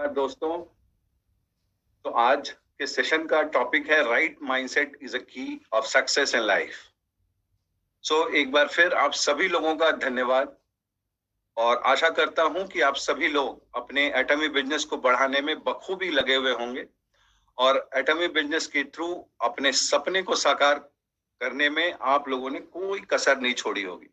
दोस्तों, तो आज के सेशन का टॉपिक है राइट माइंडसेट इज अ की ऑफ सक्सेस इन लाइफ। सो एक बार फिर आप सभी लोगों का धन्यवाद और आशा करता हूं कि आप सभी लोग अपने एटमी बिजनेस को बढ़ाने में बखूबी लगे हुए होंगे और एटमी बिजनेस के थ्रू अपने सपने को साकार करने में आप लोगों ने कोई कसर नहीं छोड़ी होगी।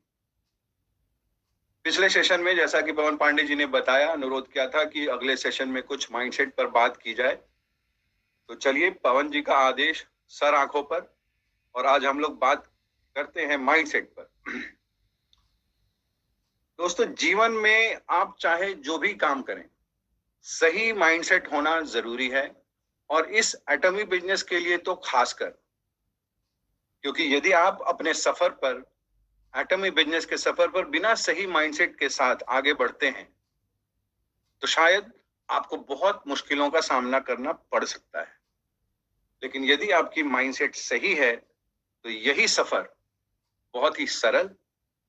पिछले सेशन में जैसा कि पवन पांडे जी ने बताया, अनुरोध किया था कि अगले सेशन में कुछ माइंडसेट पर बात की जाए। तो चलिए, पवन जी का आदेश सर आंखों पर, और आज हम लोग बात करते हैं माइंडसेट पर। दोस्तों, जीवन में आप चाहे जो भी काम करें, सही माइंडसेट होना जरूरी है, और इस एटमी बिजनेस के लिए तो खासकर, क्योंकि यदि आप अपने सफर पर, एटमी बिजनेस के सफर पर बिना सही माइंडसेट के साथ आगे बढ़ते हैं तो शायद आपको बहुत मुश्किलों का सामना करना पड़ सकता है। लेकिन यदि आपकी माइंडसेट सही है तो यही सफर बहुत ही सरल,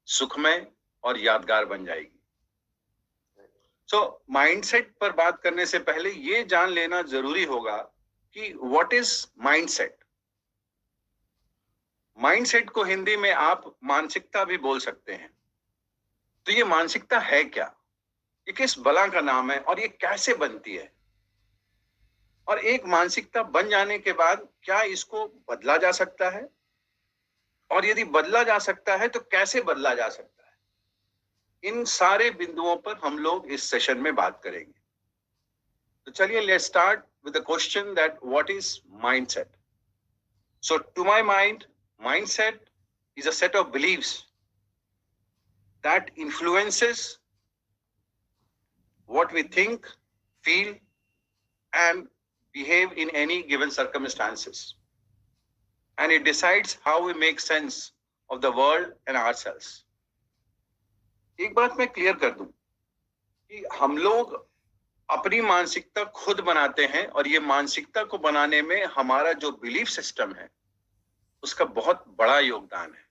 सुखमय और यादगार बन जाएगी। माइंडसेट पर बात करने से पहले ये जान लेना जरूरी होगा कि व्हाट इज माइंडसेट। माइंडसेट को हिंदी में आप मानसिकता भी बोल सकते हैं। तो ये मानसिकता है क्या, ये किस बला का नाम है और ये कैसे बनती है, और एक मानसिकता बन जाने के बाद क्या इसको बदला जा सकता है, और यदि बदला जा सकता है तो कैसे बदला जा सकता है, इन सारे बिंदुओं पर हम लोग इस सेशन में बात करेंगे। तो चलिए, let's start with the question that what is mindset. So to my mind, mindset is a set of beliefs that influences what we think, feel, and behave in any given circumstances. And it decides how we make sense of the world and ourselves. एक बात मैं clear कर दूं कि हम लोग अपनी मानसिकता खुद बनाते हैं, और ये मानसिकता को बनाने में हमारा जो बिलीफ सिस्टम है उसका बहुत बड़ा योगदान है।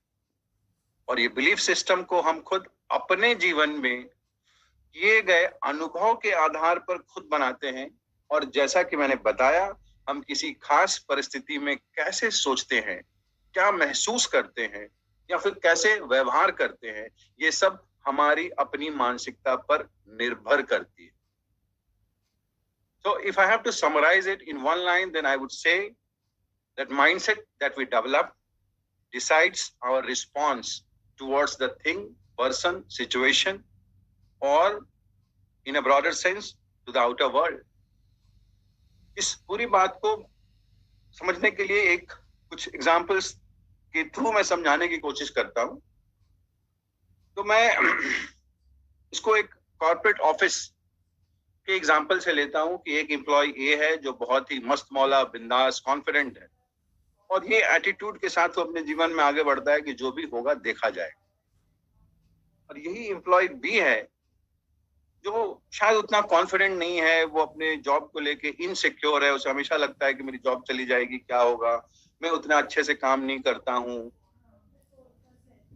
और ये बिलीफ सिस्टम को हम खुद अपने जीवन में किए गए अनुभव के आधार पर खुद बनाते हैं, और जैसा कि मैंने बताया, हम किसी खास परिस्थिति में कैसे सोचते हैं, क्या महसूस करते हैं, या फिर कैसे व्यवहार करते हैं, ये सब हमारी अपनी मानसिकता पर निर्भर करती है। So if I have to summarize it in one line, then I would say that mindset that we develop decides our response towards the thing, person, situation, or in a broader sense to the outer world. इस पूरी बात को समझने के लिए एक कुछ examples के थ्रू मैं समझाने की कोशिश करता हूं। तो मैं इसको एक कॉर्पोरेट ऑफिस के एग्जाम्पल से लेता हूं कि एक एम्प्लॉय ए है जो बहुत ही मस्त मौला, बिंदास, कॉन्फिडेंट है, और ये एटीट्यूड के साथ वो अपने जीवन में आगे बढ़ता है कि जो भी होगा देखा जाएगा। और यही एम्प्लॉय बी है जो शायद उतना कॉन्फिडेंट नहीं है, वो अपने जॉब को लेके इनसिक्योर है, उसे हमेशा लगता है कि मेरी जॉब चली जाएगी, क्या होगा, मैं उतना अच्छे से काम नहीं करता हूँ,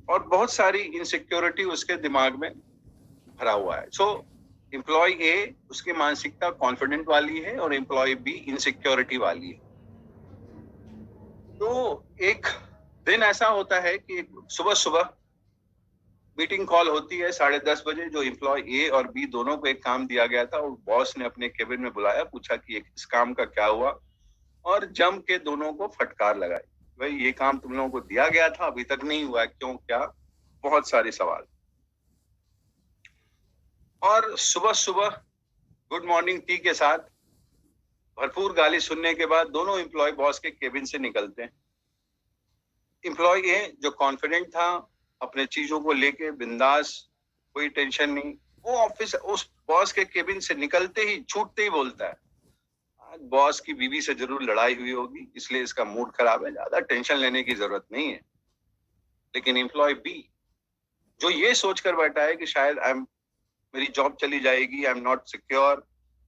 और बहुत सारी इनसिक्योरिटी उसके दिमाग में भरा हुआ है। सो एम्प्लॉय ए, उसकी मानसिकता कॉन्फिडेंट वाली है और एम्प्लॉय बी इनसिक्योरिटी वाली है। तो एक दिन ऐसा होता है कि सुबह सुबह मीटिंग कॉल होती है 10:30 बजे, जो एम्प्लॉय ए और बी दोनों को एक काम दिया गया था, और बॉस ने अपने केबिन में बुलाया, पूछा कि इस काम का क्या हुआ, और जम के दोनों को फटकार लगाई, भाई ये काम तुम लोगों को दिया गया था, अभी तक नहीं हुआ, क्यों, क्या, बहुत सारे सवाल। और सुबह सुबह गुड मॉर्निंग टी के साथ भरपूर गाली सुनने के बाद दोनों एम्प्लॉय बॉस के केबिन से निकलते हैं। एम्प्लॉय ए जो कॉन्फिडेंट था, अपने चीजों को लेके बिंदास, कोई टेंशन नहीं, वो ऑफिस उस बॉस के केबिन से निकलते ही, छूटते ही बोलता है, आज बॉस की बीवी से जरूर लड़ाई हुई होगी, इसलिए इसका मूड खराब है, ज्यादा टेंशन लेने की जरूरत नहीं है। लेकिन एम्प्लॉय बी जो ये सोचकर बैठा है कि शायद मेरी जॉब चली जाएगी, आई एम नॉट सिक्योर,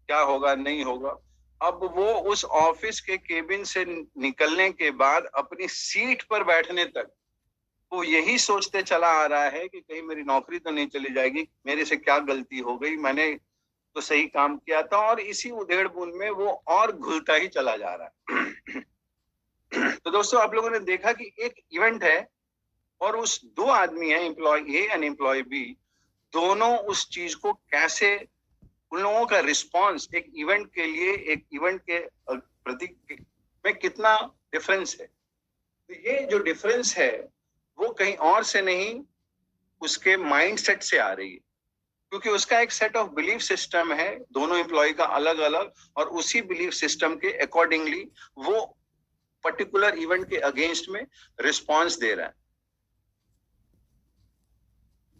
क्या होगा, नहीं होगा, अब वो उस ऑफिस के केबिन से निकलने के बाद अपनी सीट पर बैठने तक वो यही सोचते चला आ रहा है कि कहीं मेरी नौकरी तो नहीं चली जाएगी, मेरे से क्या गलती हो गई, मैंने तो सही काम किया था, और इसी उधेड़ बुन में वो और घुलता ही चला जा रहा है। तो दोस्तों, आप लोगों ने देखा कि एक इवेंट है और उस दो आदमी है, employ A and employ B, दोनों उस चीज को कैसे, उन लोगों का रिस्पॉन्स एक इवेंट के लिए, एक इवेंट के प्रति में कितना डिफरेंस है। तो ये जो डिफरेंस है वो कहीं और से नहीं, उसके माइंडसेट से आ रही है, क्योंकि उसका एक सेट ऑफ बिलीफ सिस्टम है, दोनों एम्प्लॉय का अलग अलग, और उसी बिलीफ सिस्टम के अकॉर्डिंगली वो पर्टिकुलर इवेंट के अगेंस्ट में रिस्पॉन्स दे रहा है।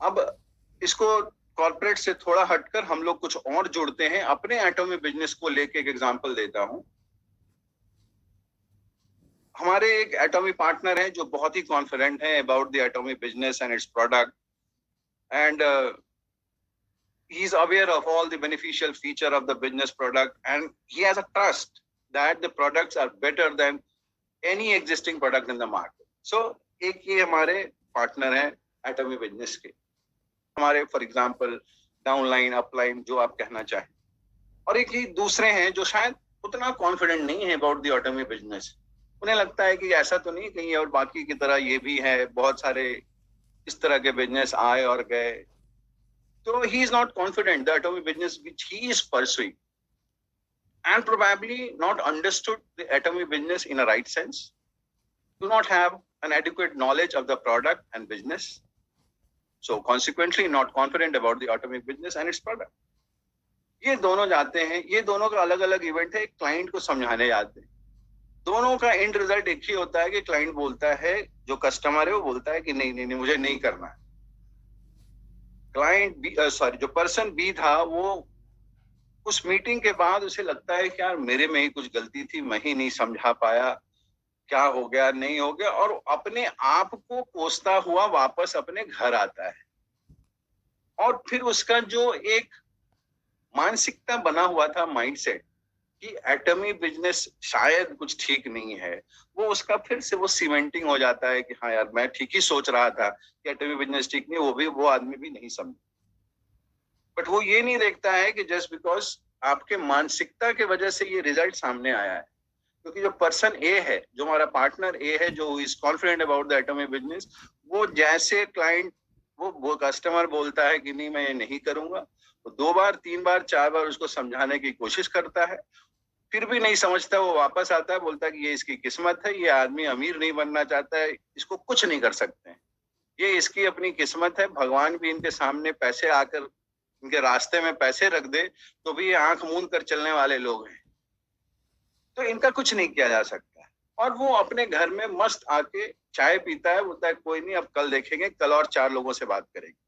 अब इसको कॉर्पोरेट से थोड़ा हटकर हम लोग कुछ और जोड़ते हैं, अपने एटॉमिक बिजनेस को लेके एक एग्जांपल देता हूं। हमारे एक एटॉमिक पार्टनर है जो बहुत ही कॉन्फिडेंट है about the atomic business and it's product, and he is aware of all the beneficial feature of the business product, and he has a trust that the products are better than any existing product in the market. So एक ये हमारे partner है atomic business के, हमारे for example downline upline जो आप कहना चाहें, और एक ही दूसरे हैं जो शायद उतना कॉन्फिडेंट नहीं है अबाउट द एटॉमिक बिजनेस। उन्हें लगता है कि ऐसा तो नहीं कहीं और बाकी की तरह ये भी है, बहुत सारे इस तरह के बिजनेस आए और गए। So he is not confident the atomic business which he is pursuing, and probably not understood the atomic business in a right sense, do not have an adequate knowledge of the product and business, so consequently not confident about the atomic business and its product. ये दोनों जाते हैं, ये दोनों का अलग अलग event है, क्लाइंट को समझाने जाते हैं। दोनों का एंड रिजल्ट एक ही होता है कि क्लाइंट बोलता है, जो कस्टमर है वो बोलता है कि नहीं नहीं नहीं मुझे नहीं करना है। क्लाइंट बी, जो पर्सन बी था, वो उस मीटिंग के बाद उसे लगता है कि यार मेरे में ही कुछ गलती थी, मैं ही नहीं समझा पाया, क्या हो गया नहीं हो गया, और अपने आप को कोसता हुआ वापस अपने घर आता है। और फिर उसका जो एक मानसिकता बना हुआ था, माइंडसेट, कि एटॉमिक बिजनेस शायद कुछ ठीक नहीं है, वो उसका फिर से वो सीमेंटिंग हो जाता है कि हाँ यार मैं ठीक ही सोच रहा था कि एटॉमिक बिजनेस ठीक नहीं, वो आदमी भी नहीं समझ। बट वो ये नहीं देखता है कि जस्ट बिकॉज आपके मानसिकता के वजह से ये रिजल्ट सामने आया है। क्योंकि जो पर्सन ए है, जो हमारा पार्टनर ए है, जो is confident about the atomic business, वो जैसे क्लाइंट, वो कस्टमर बोलता है कि नहीं मैं ये नहीं करूंगा, वो 2 बार 3 बार 4 बार उसको समझाने की कोशिश करता है, फिर भी नहीं समझता, वो वापस आता है, बोलता है कि ये इसकी किस्मत है, ये आदमी अमीर नहीं बनना चाहता है, इसको कुछ नहीं कर सकते हैं, ये इसकी अपनी किस्मत है, भगवान भी इनके सामने पैसे आकर इनके रास्ते में पैसे रख दे तो भी ये आंख मूंद कर चलने वाले लोग हैं, तो इनका कुछ नहीं किया जा सकता। और वो अपने घर में मस्त आके चाय पीता है, बोलता है कोई नहीं अब कल देखेंगे, कल और 4 लोगों से बात करेंगे।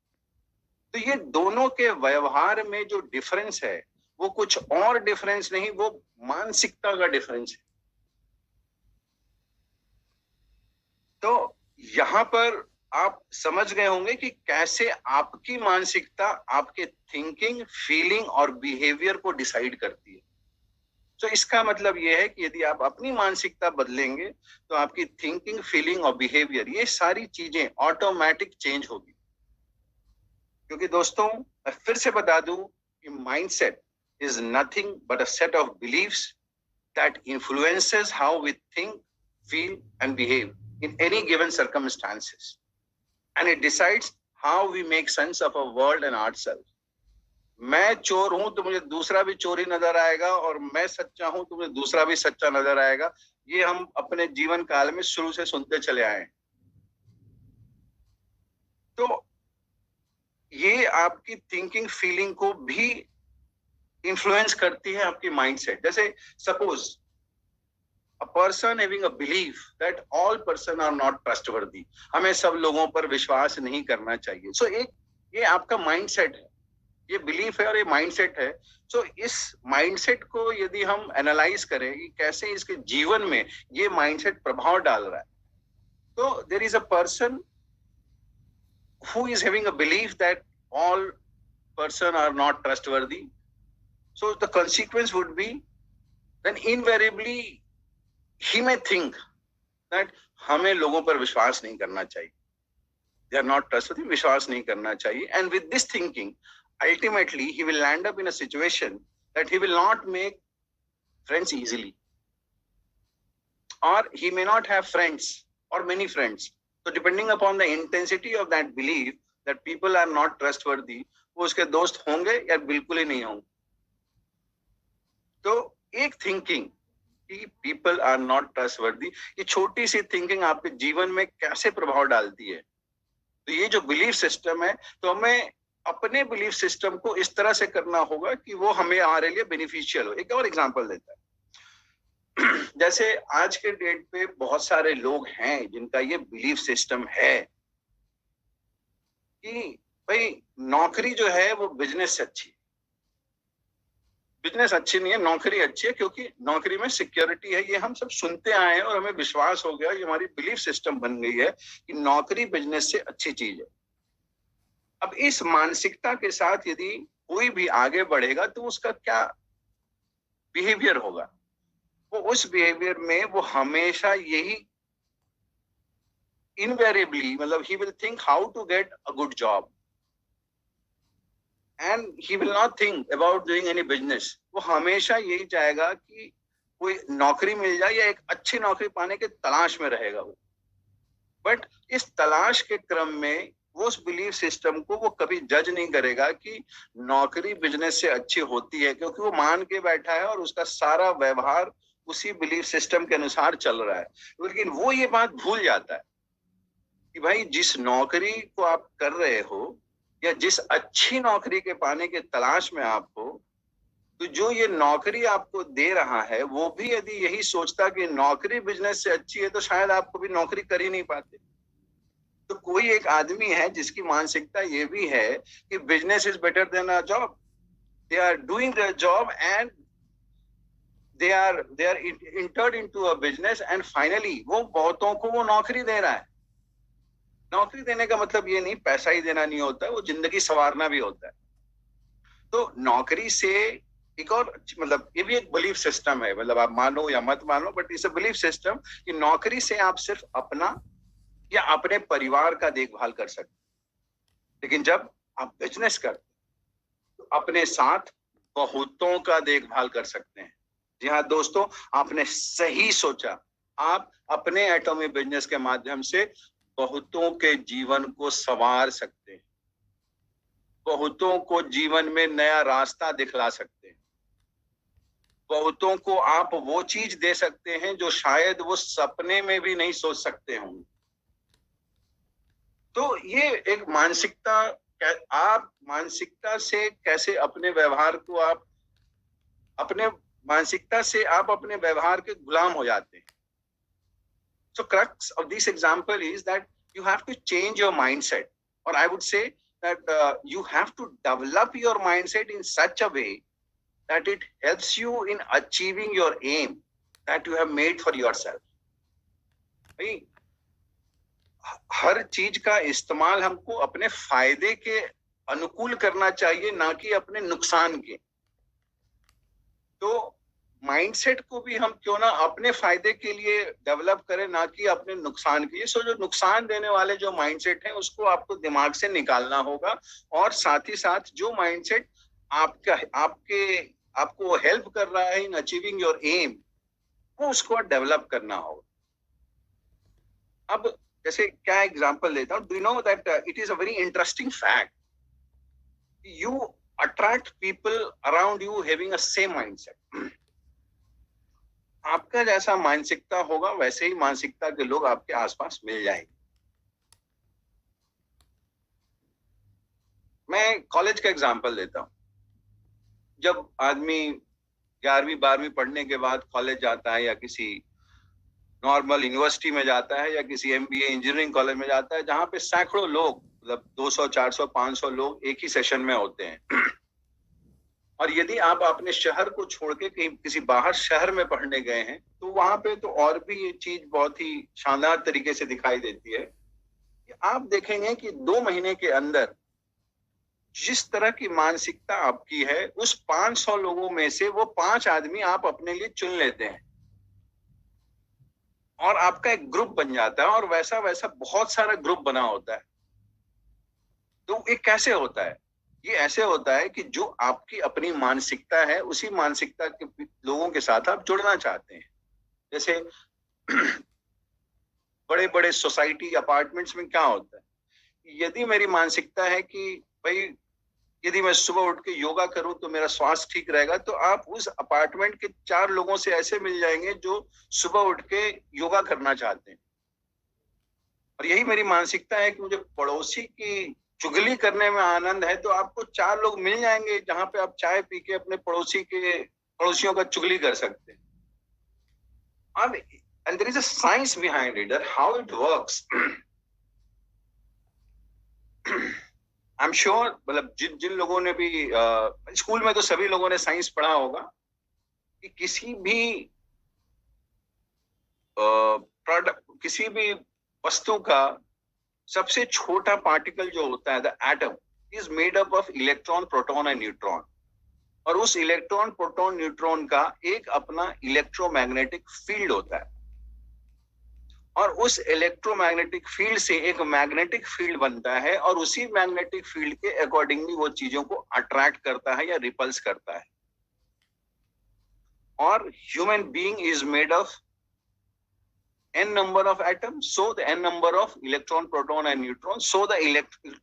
तो ये दोनों के व्यवहार में जो डिफरेंस है वो कुछ और डिफरेंस नहीं, वो मानसिकता का डिफरेंस है। तो यहाँ पर आप समझ गए होंगे कि कैसे आपकी मानसिकता आपके थिंकिंग, फीलिंग और बिहेवियर को डिसाइड करती है। तो इसका मतलब यह है कि यदि आप अपनी मानसिकता बदलेंगे तो आपकी थिंकिंग, फीलिंग और बिहेवियर, ये सारी चीजें ऑटोमेटिक चेंज होगी। क्योंकि दोस्तों मैं फिर से बता दूं कि mindset is nothing but a set of beliefs that influences how we think, feel and behave in any given circumstances, and it decides how we make sense of our world and ourselves. मैं चोर हूं तो मुझे दूसरा भी चोरी नजर आएगा, और मैं सच्चा हूं तो मुझे दूसरा भी सच्चा नजर आएगा। ये हम अपने जीवन काल में शुरू से सुनते चले आए हैं। तो ये आपकी थिंकिंग, फीलिंग को भी इन्फ्लुएंस करती है, आपकी माइंडसेट। जैसे suppose a person having a belief that all person are not trustworthy, हमें सब लोगों पर विश्वास नहीं करना चाहिए। सो एक ये आपका माइंडसेट है, ये बिलीफ है और ये माइंडसेट है। सो इस माइंडसेट को यदि हम एनालाइज करें कि कैसे इसके जीवन में ये माइंडसेट प्रभाव डाल रहा है, तो there is a person who is having a belief that all person are not trustworthy. So the consequence would be then invariably he may think that हमें लोगों पर विश्वास नहीं करना चाहिए, they are not trustworthy, विश्वास नहीं करना चाहिए। And with this thinking ultimately he will land up in a situation that he will not make friends easily, or he may not have friends or many friends. So depending upon the intensity of that belief that people are not trustworthy, वो उसके दोस्त होंगे या बिल्कुल ही नहीं होंगे. तो एक थिंकिंग कि पीपल आर नॉट ट्रस्टवर्दी, ये छोटी सी थिंकिंग आपके जीवन में कैसे प्रभाव डालती है. तो ये जो बिलीफ सिस्टम है, तो हमें अपने बिलीफ सिस्टम को इस तरह से करना होगा कि वो हमें हमारे लिए बेनिफिशियल हो. एक और एग्जांपल देता है. जैसे आज के डेट पे बहुत सारे लोग हैं जिनका ये बिलीफ सिस्टम है कि भाई नौकरी जो है वो बिजनेस से अच्छी है. बिजनेस अच्छी नहीं है, नौकरी अच्छी है, क्योंकि नौकरी में सिक्योरिटी है. ये हम सब सुनते आए हैं और हमें विश्वास हो गया, ये हमारी बिलीफ सिस्टम बन गई है कि नौकरी बिजनेस से अच्छी चीज है. अब इस मानसिकता के साथ यदि कोई भी आगे बढ़ेगा तो उसका क्या बिहेवियर होगा. वो उस बिहेवियर में वो हमेशा यही इनवेरिएबली, मतलब he will think how to get a good job and he will not think about doing any business. वो हमेशा यही चाहेगा कि कोई नौकरी मिल जाए या एक अच्छी नौकरी पाने के तलाश में रहेगा वो. बट इस तलाश के क्रम में वो उस बिलीफ सिस्टम को वो कभी जज नहीं करेगा कि नौकरी बिजनेस से अच्छी होती है, क्योंकि वो मान के बैठा है और उसका सारा व्यवहार उसी बिलीफ सिस्टम के अनुसार चल रहा है. लेकिन वो ये बात भूल जाता है कि भाई जिस नौकरी को आप कर रहे हो या जिस अच्छी नौकरी के पाने के तलाश में आप हो, तो जो ये नौकरी आपको दे रहा है वो भी यदि यही सोचता कि नौकरी बिजनेस से अच्छी है तो शायद आपको भी नौकरी कर ही नहीं पाते. तो कोई एक आदमी है जिसकी मानसिकता ये भी है कि business is better than a job. They are doing their job and they are entered into a business and finally वो बहुतों को वो नौकरी दे रहा है. नौकरी देने का मतलब ये नहीं पैसा ही देना नहीं होता है, वो जिंदगी संवारना भी होता है. तो नौकरी से एक और मतलब ये भी एक बिलीफ सिस्टम है, मतलब आप मानो या मत मानो but it's a belief system कि नौकरी से आप सिर्फ अपना या अपने परिवार का देखभाल कर सकते. लेकिन जब आप बिजनेस करते तो अपने साथ बहुतों का देखभाल कर सकते हैं. जी हाँ दोस्तों, आपने सही सोचा. आप अपने एटॉमिक बिजनेस के माध्यम से बहुतों के जीवन को संवार सकते हैं, बहुतों को जीवन में नया रास्ता दिखला सकते हैं, बहुतों को आप वो चीज दे सकते हैं जो शायद वो सपने में भी नहीं सोच सकते होंगे. तो ये एक मानसिकता, आप मानसिकता से कैसे अपने व्यवहार को आप अपने मानसिकता से आप अपने व्यवहार के गुलाम हो जाते हैं. So crux of this example is that you have to change your mindset, or I would say that you have to develop your mindset in such a way that it helps you in achieving your aim that you have made for yourself. भाई हर चीज का इस्तेमाल हमको अपने फायदे के अनुकूल करना चाहिए, ना कि अपने नुकसान के. तो माइंडसेट को भी हम क्यों ना अपने फायदे के लिए डेवलप करें, ना कि अपने नुकसान के लिए. सो जो नुकसान देने वाले जो माइंडसेट हैं उसको आपको दिमाग से निकालना होगा, और साथ ही साथ जो माइंडसेट आपको हेल्प कर रहा है इन अचीविंग योर एम, वो उसको डेवलप करना होगा. अब जैसे क्या एग्जांपल देता हूँ. Do you know that it is a very interesting fact, you attract people around you having a same mindset. आपका जैसा मानसिकता होगा वैसे ही मानसिकता के लोग आपके आसपास मिल जाएंगे. मैं कॉलेज का एग्जांपल देता हूं. जब आदमी 11वीं 12वीं पढ़ने के बाद कॉलेज जाता है या किसी नॉर्मल यूनिवर्सिटी में जाता है या किसी एमबीए इंजीनियरिंग कॉलेज में जाता है, जहां पे सैकड़ों लोग, मतलब 200 400 500 लोग एक ही सेशन में होते हैं. और यदि आप अपने शहर को छोड़ के कहीं किसी बाहर शहर में पढ़ने गए हैं तो वहां पे तो और भी ये चीज बहुत ही शानदार तरीके से दिखाई देती है. आप देखेंगे कि 2 महीने के अंदर जिस तरह की मानसिकता आपकी है, उस 500 लोगों में से वो 5 आदमी आप अपने लिए चुन लेते हैं और आपका एक ग्रुप बन जाता है, और वैसा वैसा बहुत सारा ग्रुप बना होता है. तो ये कैसे होता है? ये ऐसे होता है कि जो आपकी अपनी मानसिकता है, उसी मानसिकता के लोगों के साथ आप जुड़ना चाहते हैं। जैसे बड़े बड़े सोसाइटी अपार्टमेंट्स में क्या होता है, यदि मेरी मानसिकता है कि भाई यदि मैं सुबह उठ के योगा करूं तो मेरा स्वास्थ्य ठीक रहेगा, तो आप उस अपार्टमेंट के 4 लोगों से ऐसे मिल जाएंगे जो सुबह उठ के योगा करना चाहते हैं। और यही मेरी मानसिकता है कि मुझे पड़ोसी की चुगली करने में आनंद है, तो आपको 4 लोग मिल जाएंगे जहां पे आप चाय पी के अपने पड़ोसियों का चुगली कर सकते हैं। अब and there is a science behind it, that how it works. I am sure, मतलब जिन जिन लोगों ने भी स्कूल में तो सभी लोगों ने साइंस पढ़ा होगा कि किसी भी वस्तु का सबसे छोटा पार्टिकल जो होता है, the atom, is made up of electron, proton and neutron. और उस इलेक्ट्रॉन, प्रोटॉन, न्यूट्रॉन का एक अपना इलेक्ट्रोमैग्नेटिक फील्ड होता है, और उस इलेक्ट्रोमैग्नेटिक फील्ड से एक मैग्नेटिक फील्ड बनता है, और उसी मैग्नेटिक फील्ड के अकॉर्डिंगली वो चीजों को अट्रैक्ट करता है या रिपल्स करता है। और human being is made of n number of atoms, so the n number of electron, proton and neutron, so the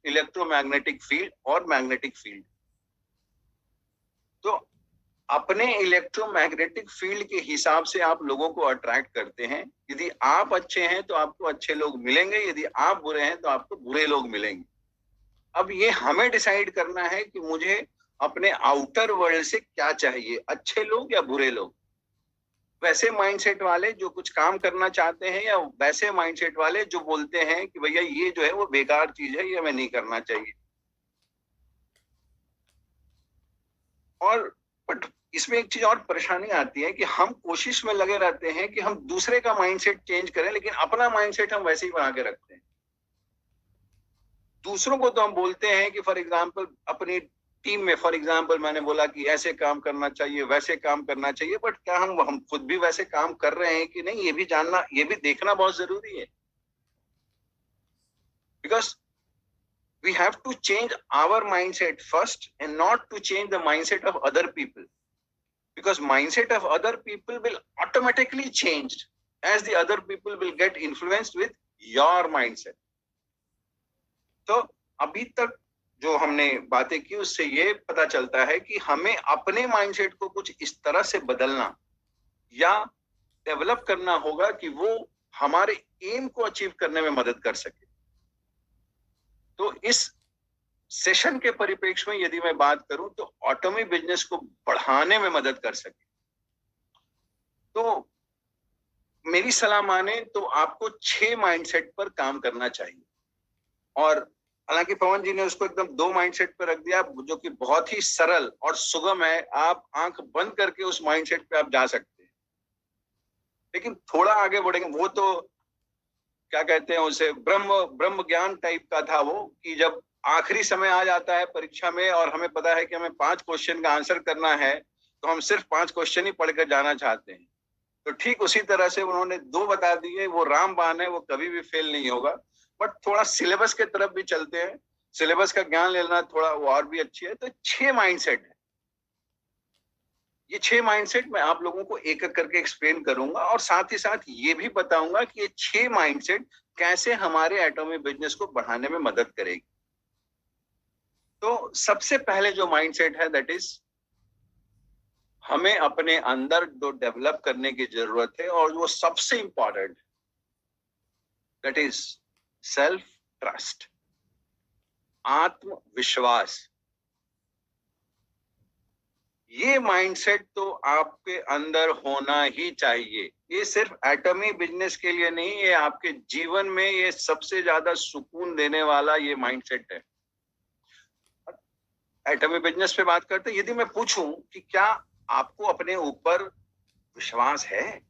electromagnetic field or magnetic field. तो अपने इलेक्ट्रोमैग्नेटिक फील्ड के हिसाब से आप लोगों को अट्रैक्ट करते हैं। यदि आप अच्छे हैं तो आपको अच्छे लोग मिलेंगे, यदि आप बुरे हैं तो आपको बुरे लोग मिलेंगे। अब ये हमें डिसाइड करना है कि मुझे अपने आउटर वर्ल्ड से क्या चाहिए, अच्छे लोग या बुरे लोग। वैसे माइंडसेट वाले जो कुछ काम करना चाहते हैं, या वैसे माइंडसेट वाले जो बोलते हैं कि भैया ये जो है वो बेकार चीज है, ये हमें नहीं करना चाहिए। और बट इसमें एक चीज और परेशानी आती है कि हम कोशिश में लगे रहते हैं कि हम दूसरे का माइंडसेट चेंज करें, लेकिन अपना माइंडसेट हम वैसे ही बना के रखते हैं। दूसरों को तो हम बोलते हैं कि फॉर एग्जाम्पल अपनी टीम में, फॉर एग्जाम्पल मैंने बोला कि ऐसे काम करना चाहिए, वैसे काम करना चाहिए, बट क्या हम खुद भी वैसे काम कर रहे हैं कि नहीं, ये भी जानना, ये भी देखना बहुत जरूरी है। Because we have to change our mindset first and not to change the mindset of other people, because mindset of other people will automatically change as the other people will get influenced with your mindset. तो अभी तक जो हमने बातें की उससे ये पता चलता है कि हमें अपने माइंडसेट को कुछ इस तरह से बदलना या डेवलप करना होगा कि वो हमारे एम को अचीव करने में मदद कर सके। तो इस सेशन के परिप्रेक्ष्य में यदि मैं बात करूं तो ऑटोमी बिजनेस को बढ़ाने में मदद कर सके, तो मेरी सलाह माने तो आपको 6 माइंडसेट पर काम करना चाहिए। और हालांकि पवन जी ने उसको एकदम 2 माइंडसेट पर रख दिया, जो कि बहुत ही सरल और सुगम है। आप आंख बंद करके उस माइंडसेट पे आप जा सकते हैं, लेकिन थोड़ा आगे बढ़ेंगे। वो तो क्या कहते हैं उसे, ब्रह्म ज्ञान टाइप का था वो, कि जब आखिरी समय आ जाता है परीक्षा में और हमें पता है कि हमें 5 क्वेश्चन का आंसर करना है, तो हम सिर्फ 5 क्वेश्चन ही पढ़कर जाना चाहते हैं। तो ठीक उसी तरह से उन्होंने 2 बता दिए, वो रामबाण है, वो कभी भी फेल नहीं होगा। बट थोड़ा सिलेबस के तरफ भी चलते हैं, सिलेबस का ज्ञान लेना थोड़ा वो और भी अच्छी है। तो 6 माइंडसेट है। ये 6 माइंडसेट मैं आप लोगों को एक एक करके एक्सप्लेन करूंगा, और साथ ही साथ ये भी बताऊंगा कि ये 6 माइंडसेट कैसे हमारे एटॉमिक बिजनेस को बढ़ाने में मदद करेगी। तो सबसे पहले जो माइंडसेट है, दैट इज हमें अपने अंदर जो डेवलप करने की जरूरत है, और वो सबसे important, that is self trust, आत्मविश्वास। ये माइंडसेट तो आपके अंदर होना ही चाहिए। ये सिर्फ एटमी बिजनेस के लिए नहीं, ये आपके जीवन में ये सबसे ज्यादा सुकून देने वाला ये माइंडसेट है। एटमी बिजनेस पे बात करते, यदि मैं पूछूं कि क्या आपको अपने ऊपर विश्वास है,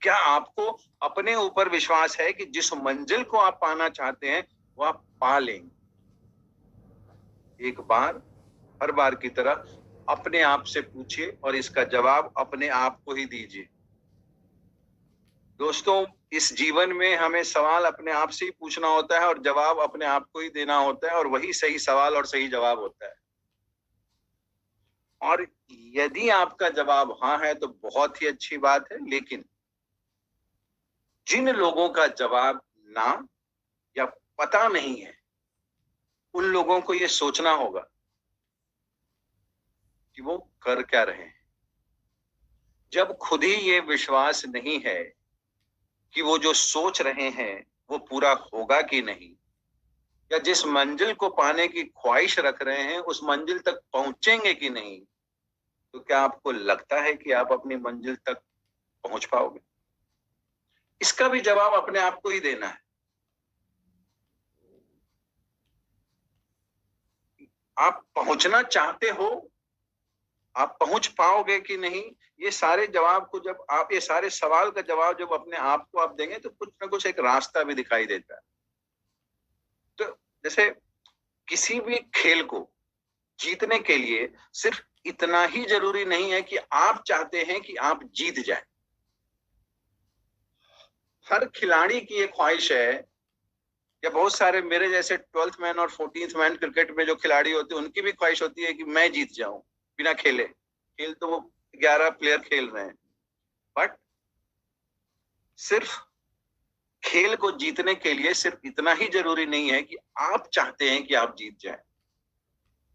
क्या आपको अपने ऊपर विश्वास है कि जिस मंजिल को आप पाना चाहते हैं वो आप पा लेंगे? एक बार, हर बार की तरह अपने आप से पूछिए और इसका जवाब अपने आप को ही दीजिए। दोस्तों, इस जीवन में हमें सवाल अपने आप से ही पूछना होता है और जवाब अपने आप को ही देना होता है, और वही सही सवाल और सही जवाब होता है। और यदि आपका जवाब हाँ है तो बहुत ही अच्छी बात है, लेकिन जिन लोगों का जवाब ना या पता नहीं है, उन लोगों को ये सोचना होगा कि वो कर क्या रहे हैं। जब खुद ही ये विश्वास नहीं है कि वो जो सोच रहे हैं वो पूरा होगा कि नहीं, या जिस मंजिल को पाने की ख्वाहिश रख रहे हैं उस मंजिल तक पहुंचेंगे कि नहीं, तो क्या आपको लगता है कि आप अपनी मंजिल तक पहुंच पाओगे? इसका भी जवाब अपने आप को ही देना है। आप पहुंचना चाहते हो, आप पहुंच पाओगे कि नहीं, ये सारे जवाब को जब आप, ये सारे सवाल का जवाब जब अपने आप को आप देंगे तो कुछ ना कुछ एक रास्ता भी दिखाई देता है। तो जैसे किसी भी खेल को जीतने के लिए सिर्फ इतना ही जरूरी नहीं है कि आप चाहते हैं कि आप जीत जाए। हर खिलाड़ी की एक ख्वाहिश है, या बहुत सारे मेरे जैसे 12th मैन और 14th मैन क्रिकेट में जो खिलाड़ी होते हैं उनकी भी ख्वाहिश होती है कि मैं जीत जाऊं बिना खेले। खेल तो वो 11 प्लेयर खेल रहे हैं, बट सिर्फ खेल को जीतने के लिए सिर्फ इतना ही जरूरी नहीं है कि आप चाहते हैं कि आप जीत जाएं।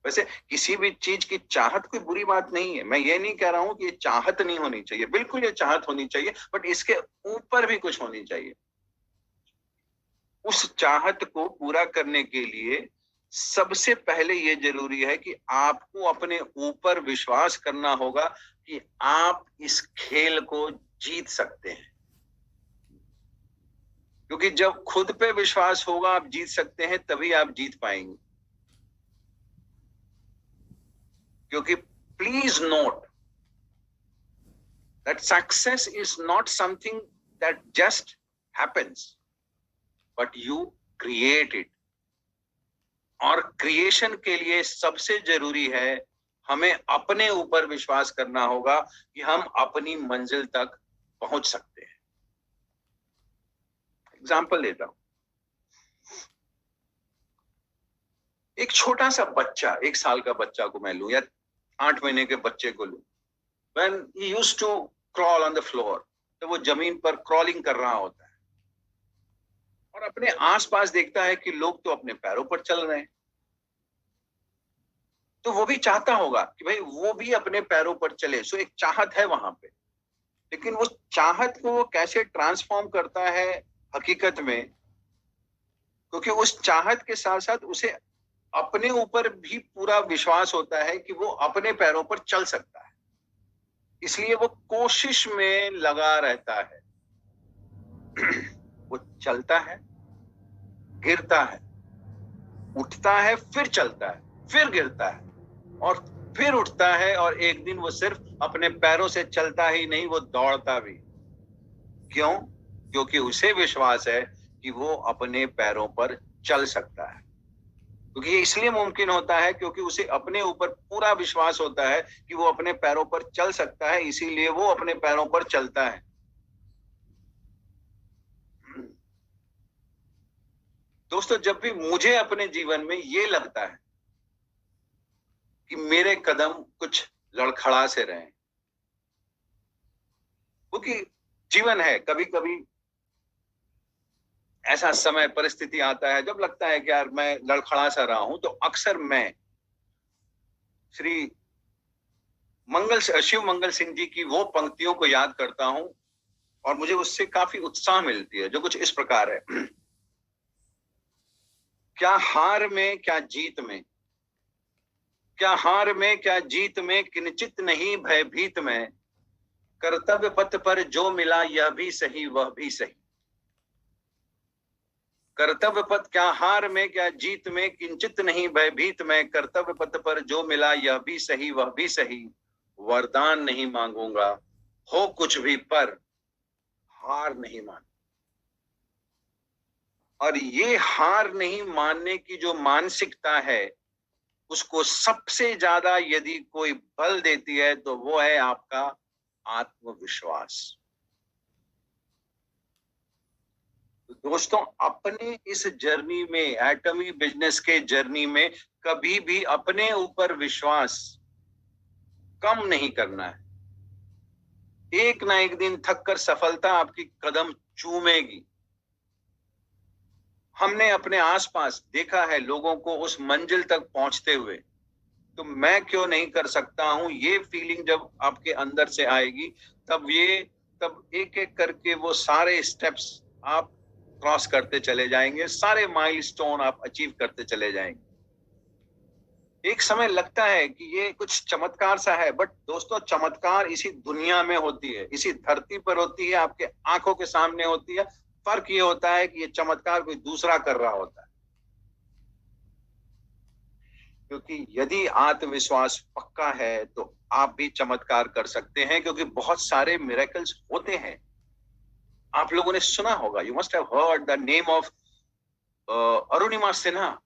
वैसे किसी भी चीज की चाहत कोई बुरी बात नहीं है, मैं ये नहीं कह रहा हूं कि ये चाहत नहीं होनी चाहिए, बिल्कुल ये चाहत होनी चाहिए, बट इसके ऊपर भी कुछ होनी चाहिए। उस चाहत को पूरा करने के लिए सबसे पहले ये जरूरी है कि आपको अपने ऊपर विश्वास करना होगा कि आप इस खेल को जीत सकते हैं। क्योंकि जब खुद पे विश्वास होगा आप जीत सकते हैं, तभी आप जीत पाएंगे। क्योंकि please note that success is not something that just happens, but you create it. और क्रिएशन के लिए सबसे जरूरी है हमें अपने ऊपर विश्वास करना होगा कि हम अपनी मंजिल तक पहुंच सकते हैं। एग्जाम्पल देता हूं, एक छोटा सा बच्चा, 1 साल का बच्चा को मैं लूं या 8 महीने के बच्चे को लूं, when he used to crawl on the floor, तो वो जमीन पर क्रॉलिंग कर रहा होता है और अपने आसपास देखता है कि लोग तो अपने पैरों पर चल रहे हैं, तो वो भी चाहता होगा कि भाई वो भी अपने पैरों पर चले। सो एक चाहत है वहां पे, लेकिन उस चाहत को वो कैसे ट्रांसफॉर्म करता है हकीकत में, क्योंकि उस चाहत के साथ साथ उसे अपने ऊपर भी पूरा विश्वास होता है कि वो अपने पैरों पर चल सकता है, इसलिए वो कोशिश में लगा रहता है। वो चलता है, गिरता है, उठता है, फिर चलता है, फिर गिरता है और फिर उठता है, और एक दिन वो सिर्फ अपने पैरों से चलता ही नहीं, वो दौड़ता भी। क्यों? क्योंकि उसे विश्वास है कि वो अपने पैरों पर चल सकता है। क्योंकि ये इसलिए मुमकिन होता है क्योंकि उसे अपने ऊपर पूरा विश्वास होता है कि वो अपने पैरों पर चल सकता है, इसीलिए वो अपने पैरों पर चलता है। दोस्तों, जब भी मुझे अपने जीवन में ये लगता है कि मेरे कदम कुछ लड़खड़ा से रहे, क्योंकि जीवन है, कभी कभी ऐसा समय परिस्थिति आता है जब लगता है कि यार मैं लड़खड़ा सा रहा हूं, तो अक्सर मैं श्री शिव मंगल सिंह जी की वो पंक्तियों को याद करता हूं और मुझे उससे काफी उत्साह मिलती है, जो कुछ इस प्रकार है। क्या हार में क्या जीत में, क्या हार में क्या जीत में, किंचित नहीं भयभीत में, कर्तव्य पथ पर जो मिला यह भी सही वह भी सही। कर्तव्य पथ, क्या हार में क्या जीत में, किंचित नहीं भयभीत में, कर्तव्य पथ पर जो मिला यह भी सही वह भी सही। वरदान नहीं मांगूंगा हो कुछ भी, पर हार नहीं मान। और ये हार नहीं मानने की जो मानसिकता है, उसको सबसे ज्यादा यदि कोई बल देती है तो वो है आपका आत्मविश्वास। तो दोस्तों, अपने इस जर्नी में, एटमी बिजनेस के जर्नी में, कभी भी अपने ऊपर विश्वास कम नहीं करना है। एक ना एक दिन थक कर सफलता आपकी कदम चूमेगी। हमने अपने आसपास देखा है लोगों को उस मंजिल तक पहुंचते हुए, तो मैं क्यों नहीं कर सकता हूं? ये फीलिंग जब आपके अंदर से आएगी, तब एक एक करके वो सारे स्टेप्स आप क्रॉस करते चले जाएंगे, सारे माइलस्टोन आप अचीव करते चले जाएंगे। एक समय लगता है कि ये कुछ चमत्कार सा है, बट दोस्तों, चमत्कार इसी दुनिया में होती है, इसी धरती पर होती है, आपके आंखों के सामने होती है। फर्क ये होता है कि ये चमत्कार कोई दूसरा कर रहा होता है। क्योंकि यदि आत्मविश्वास पक्का है तो आप भी चमत्कार कर सकते हैं, क्योंकि बहुत सारे मिरेकल्स होते हैं। आप लोगों ने सुना होगा, you must have heard the name of Arunima Sinha,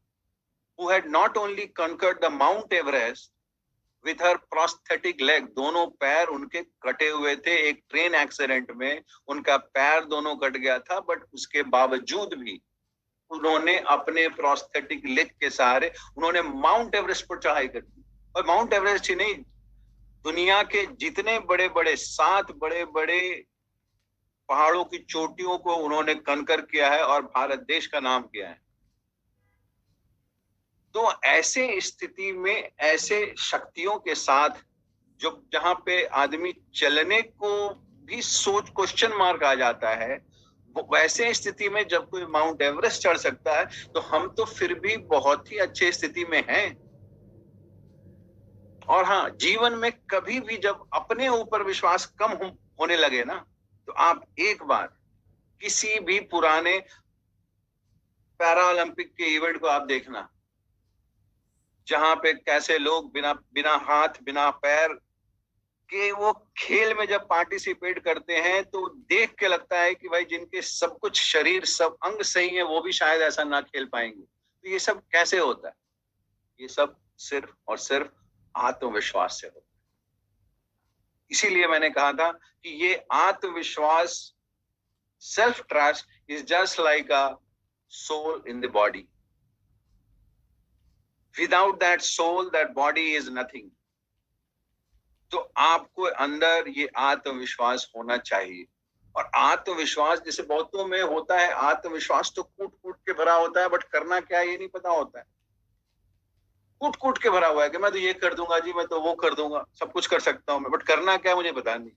who had not only conquered the Mount Everest with her prosthetic leg, दोनों पैर उनके कटे हुए थे, एक ट्रेन एक्सीडेंट में उनका पैर दोनों कट गया था, बट उसके बावजूद भी उन्होंने अपने प्रोस्थेटिक लेग के सहारे उन्होंने माउंट एवरेस्ट पर चढ़ाई कर दी। और माउंट एवरेस्ट ही नहीं, दुनिया के जितने बड़े बड़े 7 बड़े बड़े पहाड़ों की चोटियों को उन्होंने कनकर किया है और भारत देश का नाम किया है। तो ऐसे स्थिति में, ऐसे शक्तियों के साथ, जो जहां पे आदमी चलने को भी सोच क्वेश्चन मार्क आ जाता है, वैसे स्थिति में जब कोई माउंट एवरेस्ट चढ़ सकता है, तो हम तो फिर भी बहुत ही अच्छे स्थिति में हैं। और हाँ, जीवन में कभी भी जब अपने ऊपर विश्वास कम होने लगे ना, तो आप एक बार किसी भी पुराने पैरा ओलंपिक के इवेंट को आप देखना, जहां पे कैसे लोग बिना बिना हाथ बिना पैर के वो खेल में जब पार्टिसिपेट करते हैं, तो देख के लगता है कि भाई जिनके सब कुछ शरीर, सब अंग सही है, वो भी शायद ऐसा ना खेल पाएंगे। तो ये सब कैसे होता है? ये सब सिर्फ और सिर्फ आत्मविश्वास से होता है। इसीलिए मैंने कहा था कि ये आत्मविश्वास, self trust is just like a soul in the body. Without that soul, that body is nothing. तो आपको अंदर ये आत्मविश्वास होना चाहिए। और आत्मविश्वास जैसे बहुतों में होता है, आत्मविश्वास तो कूट कूट के भरा होता है, बट करना क्या है ये नहीं पता होता है। कूट कूट के भरा हुआ है कि मैं तो ये कर दूंगा जी, मैं तो वो कर दूंगा, सब कुछ कर सकता हूं मैं, बट करना क्या है मुझे पता नहीं।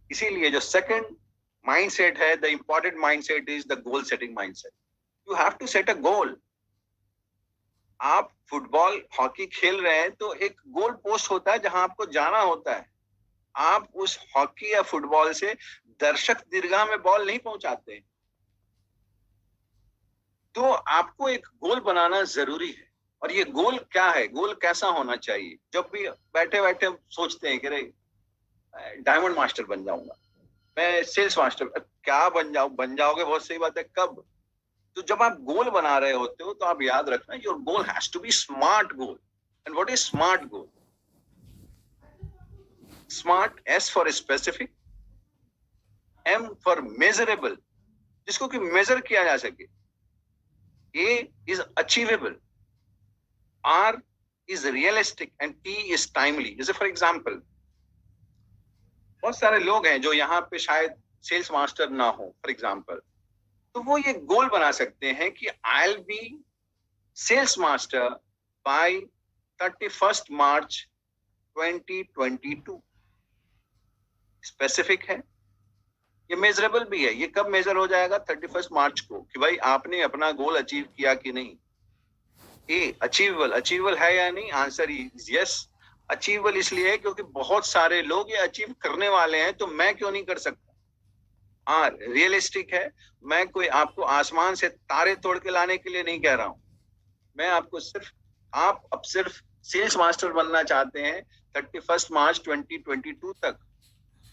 इसीलिए जो सेकंड माइंडसेट है, the important mindset is the goal setting mindset. You have to set a goal. आप फुटबॉल, हॉकी खेल रहे हैं, तो एक गोल पोस्ट होता है जहां आपको जाना होता है। आप उस हॉकी या फुटबॉल से दर्शक दीर्घा में बॉल नहीं पहुंचाते। तो आपको एक गोल बनाना जरूरी है। और ये गोल क्या है, गोल कैसा होना चाहिए? जब भी बैठे बैठे सोचते हैं कि अरे डायमंड मास्टर बन जाऊंगा, मैं सेल्स मास्टर, क्या बन जाओगे, बहुत सही बात है, कब? तो जब आप गोल बना रहे होते हो, तो आप याद रखना, your goal has to be smart goal. And what is smart goal? Smart, S for specific, M for measurable, जिसको कि मेजर किया जा सके, A is achievable, R is realistic, and T is timely. जैसे फॉर एग्जाम्पल, बहुत सारे लोग हैं जो यहाँ पे शायद सेल्स मास्टर ना हो, फॉर एग्जाम्पल, तो वो ये गोल बना सकते हैं कि I will be sales master by 31 March 2022। Specific है, ये मेजरेबल भी है। ये कब मेजर हो जाएगा? 31 मार्च को, कि भाई आपने अपना गोल अचीव किया कि नहीं। ए अचीवेबल, अचीवेबल है या नहीं? Answer is yes. अचीवेबल इसलिए है क्योंकि बहुत सारे लोग ये अचीव करने वाले हैं, तो मैं क्यों नहीं कर सकता? हाँ, रियलिस्टिक है, मैं कोई आपको आसमान से तारे तोड़ के लाने के लिए नहीं कह रहा हूं। मैं आपको सिर्फ, आप अब सिर्फ सेल्स मास्टर बनना चाहते हैं 31 मार्च 2022 तक,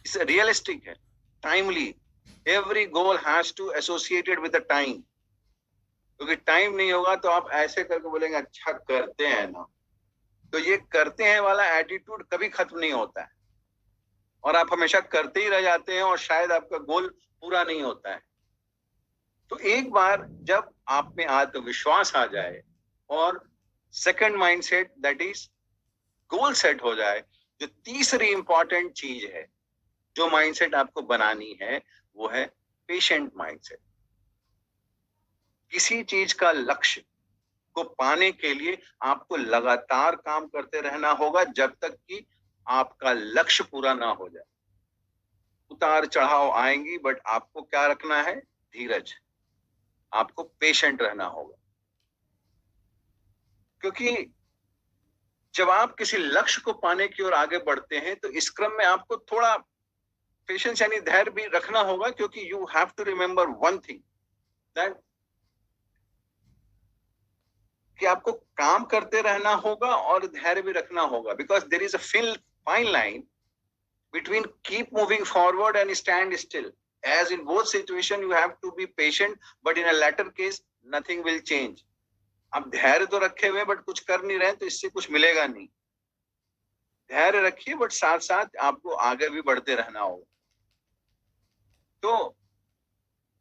इसे रियलिस्टिक है, timely. Every goal has to associated with the time, क्योंकि टाइम नहीं होगा तो आप ऐसे करके बोलेंगे अच्छा करते हैं ना, तो ये करते हैं वाला एटीट्यूड कभी खत्म नहीं होता है, और आप हमेशा करते ही रह जाते हैं, और शायद आपका गोल पूरा नहीं होता है। तो एक बार जब आप में आत्मविश्वास आ जाए और second mindset that is goal set हो जाए, जो तीसरी इंपॉर्टेंट चीज है जो माइंडसेट आपको बनानी है वो है पेशेंट माइंडसेट। किसी चीज का लक्ष्य को पाने के लिए आपको लगातार काम करते रहना होगा जब तक कि आपका लक्ष्य पूरा ना हो जाए। उतार चढ़ाव आएंगी, बट आपको क्या रखना है? धीरज। आपको पेशेंट रहना होगा, क्योंकि जब आप किसी लक्ष्य को पाने की ओर आगे बढ़ते हैं तो इस क्रम में आपको थोड़ा पेशेंस यानी धैर्य भी रखना होगा, क्योंकि you have to remember one thing that कि आपको काम करते रहना होगा और धैर्य भी रखना होगा, because there is a fine line between keep moving forward and stand still. As in both situation you have to be patient, but in a latter case nothing will change. आप धैर्य तो रखे हुए बट कुछ कर नहीं रहे तो इससे कुछ मिलेगा नहीं। धैर्य रखिए बट साथ साथ आपको आगे भी बढ़ते रहना होगा। तो